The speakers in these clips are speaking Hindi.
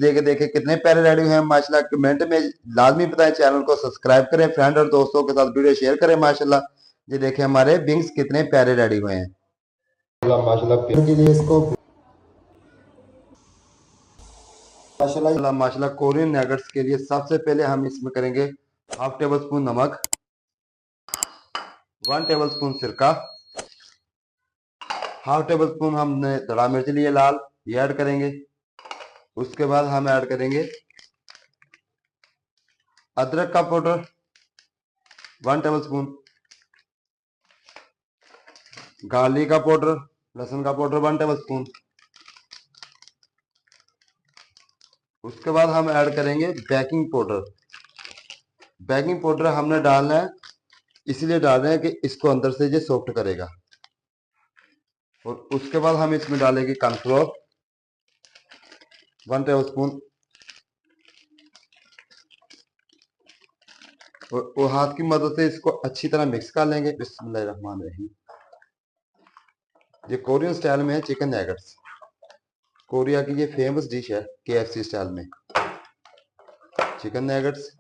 देखे देखे कितने प्यारे रेडी हुए हैं माशाल्लाह। कमेंट में लाजमी बताएं, चैनल को सब्सक्राइब करें, फ्रेंड और दोस्तों के साथ वीडियो शेयर करें माशाल्लाह। ये देखें हमारे विंग्स कितने प्यारे रेडी हुए हैं माशाल्लाह। के लिए इसको माशाल्लाह माशाल्लाह कोरियन नगेट्स के लिए सबसे पहले हम इसमें करेंगे हाफ टेबल स्पून नमक, 1 टेबल स्पून सिरका, हाफ टेबल स्पून हमने धड़ा मिर्च लिए लाल, ये ऐड करेंगे। उसके बाद हम ऐड करेंगे अदरक का पाउडर 1 टेबल स्पून, गार्लिक का पाउडर, लहसुन का पाउडर 1 टेबल स्पून। उसके बाद हम ऐड करेंगे बेकिंग पाउडर। बेकिंग पाउडर हमने डालना है, इसलिए डाल रहे हैं कि इसको अंदर से ये सॉफ्ट करेगा। और उसके बाद हम इसमें डालेंगे कॉर्नफ्लोर 1 टेबल स्पून, और हाथ की मदद से इसको अच्छी तरह मिक्स कर लेंगे। बिस्मिल्लाहिर्रहमानिर्रहीम। ये कोरियन स्टाइल में है चिकन नगेट्स। कोरिया की ये फेमस डिश है KFC स्टाइल में चिकन नगेट्स।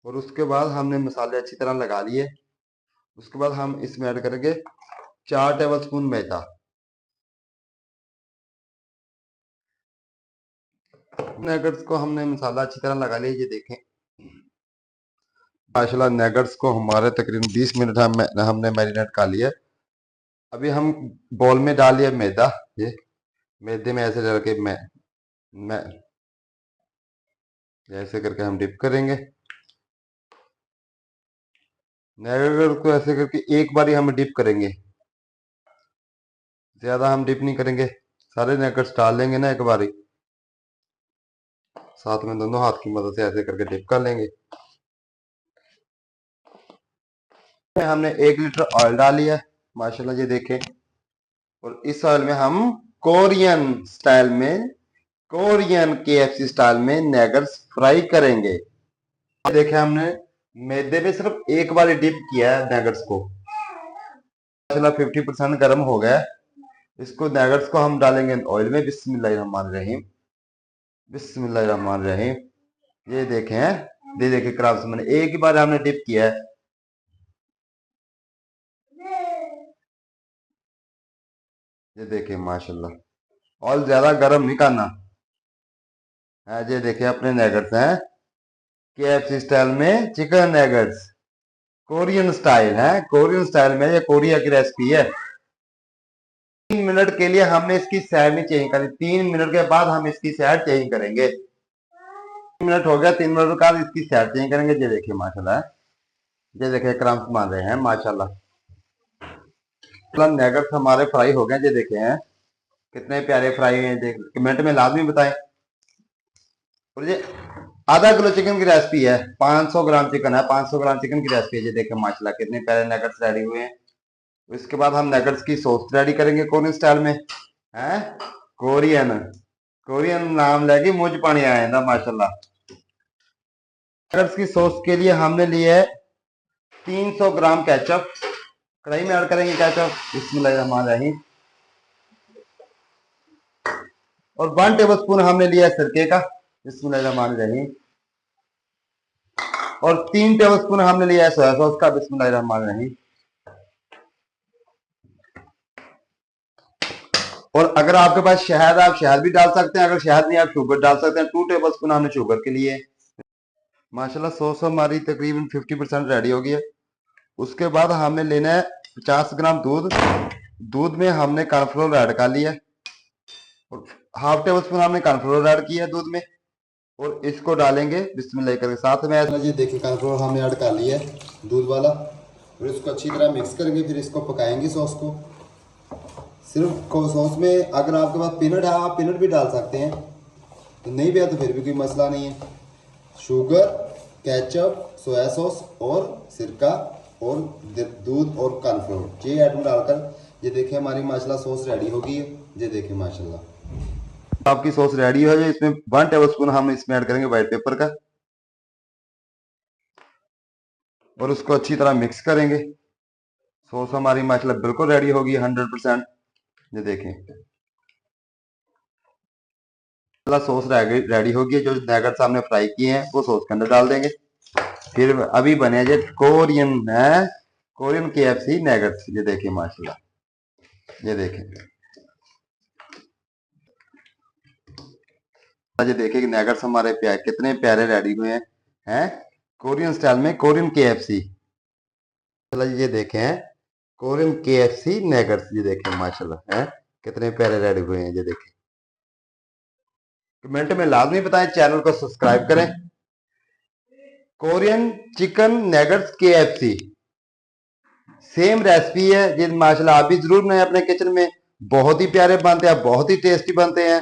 और उसके बाद हमने मसाले अच्छी तरह लगा लिए। उसके बाद हम इसमें ऐड करेंगे 4 टेबल स्पून मैदा। नगेट्स को हमने मसाला अच्छी तरह लगा लिया, ये देखें माशाल्लाह। नगेट्स को हमारे तकरीबन 20 मिनट हमने मैरिनेट कर लिया। अभी हम बॉल में डाल लिया मैदा। ये मैदे में ऐसे डाल के मैं ऐसे करके हम डिप करेंगे। नगेट्स को ऐसे करके एक बार ही हम डिप करेंगे, ज्यादा हम डिप नहीं करेंगे। सारे नगेट्स डाल लेंगे ना एक बार ही, साथ में दोनों हाथ की मदद से ऐसे करके डिप कर लेंगे। हमने 1 लीटर ऑयल डाल लिया माशाल्लाह, ये देखें। और इस ऑयल में हम कोरियन स्टाइल में, कोरियन KFC स्टाइल में नगेट्स फ्राई करेंगे। देखें हमने मैदे में सिर्फ एक बार डिप किया है नगेट्स को। माशाल्लाह 50% गर्म हो गया। इसको नगेट्स को हम डालेंगे ऑयल में। बिस्मिल्लाहिर्रहमानिर्रहीम, बिस्मिल्लाहिर्रहमानिर्रहीम। ये देखें, ये देखें क्राफ्ट मैंने एक ही बार हमने डिप किया है। ये देखें माशाल्लाह, और ज्यादा गर्म नहीं करना है। ये देखें अपने नगेट्स हैं KFC स्टाइल में चिकन नगेट्स, कोरियन स्टाइल है। कोरियन स्टाइल में, ये कोरिया की रेसिपी है। 3 मिनट के लिए हमने इसकी साइड नहीं चेंज करी। 3 मिनट के बाद हम इसकी साइड चेंज करेंगे। 3 मिनट हो गया, 3 मिनट के बाद इसकी साइड चेंज करेंगे। ये देखिए माशाल्लाह, ये देखिए क्रम्स मार रहे हैं माशाल्लाह। नगेट्स हमारे फ्राई हो गए, ये देखे हैं कितने प्यारे फ्राई हैं। कमेंट में लाजमी बताएं। और ये आधा किलो चिकन की रेसिपी है, 500 ग्राम चिकन है, 500 ग्राम चिकन की रेसिपी है। ये देखें माशाल्लाह कितने प्यारे नगेट्स रेडी हुए हैं। इसके बाद हम नगेट्स की सॉस रेडी करेंगे कोरियन स्टाइल में है। कोरियन कोरियन नाम लेके मुझ पानी आया था माशाल्लाह। नगेट्स की सॉस के लिए हमने लिए है 300 ग्राम केचप। कढ़ाई में ऐड करेंगे केचप। बिस्मिल्लाहिर्रहमानिर्रहीम। और 1 टेबल स्पून हमने लिया है सिरके का। बिस्मिल्लाहिर्रहमानिर्रहीम। और 3 टेबल स्पून हमने लिया है सोया सॉस का। बिस्मिल्लाहिर्रहमानिर्रहीम। और अगर आपके पास शहद, आप शहद भी डाल सकते हैं। अगर शहद नहीं, आप शुगर डाल सकते हैं। 2 टेबल स्पून हमने शुगर के लिए। माशाल्लाह सॉस हमारी तकरीबन 50% रेडी हो गई है। उसके बाद हमने लेना है 50 ग्राम दूध। दूध में हमने कॉर्नफ्लोर ऐड कर लिया है, और हाफ टेबल स्पून हमने कॉर्नफ्लोर ऐड किया है दूध में। और इसको डालेंगे बिस्मिल्लाह करके साथ में। जी देखिए कॉर्नफ्लोर हमने ऐड कर लिया है दूध वाला, और इसको अच्छी तरह मिक्स करेंगे। फिर इसको पकाएंगे सॉस को। सिर्फ सॉस में अगर आपके पास पीनट है, आप पीनट भी डाल सकते हैं। तो नहीं भी है तो फिर भी कोई मसला नहीं है। शुगर, केचप, सोया सॉस और सिरका और दूध और कॉर्नफ्लोर, ये आइटम डालकर ये देखिए हमारी माशाल्लाह सॉस रेडी हो गई है। ये देखिए माशाल्लाह आपकी सॉस रेडी हो जाए। इसमें 1 टेबल स्पून हम इसमें ऐड करेंगे व्हाइट पेपर का, और उसको अच्छी तरह मिक्स करेंगे। सॉस हमारी माशाल्लाह बिल्कुल रेडी होगी 100%। ये देखें सॉस रेडी होगी। जो नगेट्स हमने फ्राई किए हैं वो सॉस के अंदर डाल देंगे। फिर अभी बने जो कोरियन है, कोरियन KFC नगेट्स। ये देखिए माशाल्लाह, ये देखें, ये देखिए कि नगेट्स हमारे कितने प्यारे रेडी हुए हैं कोरियन स्टाइल में, कोरियन KFC। ये देखें कोरियन KFC नगेट्स, ये देखें माशाल्लाह है कितने प्यारे रेडी हुए हैं। ये देखें, कमेंट में लाजमी बताएं, चैनल को सब्सक्राइब करें। Korean chicken nuggets KFC same recipe है जी माशाल्लाह, आप भी जरूर बनाएं अपने किचन में। बहुत ही प्यारे बनते हैं, बहुत ही टेस्टी बनते हैं।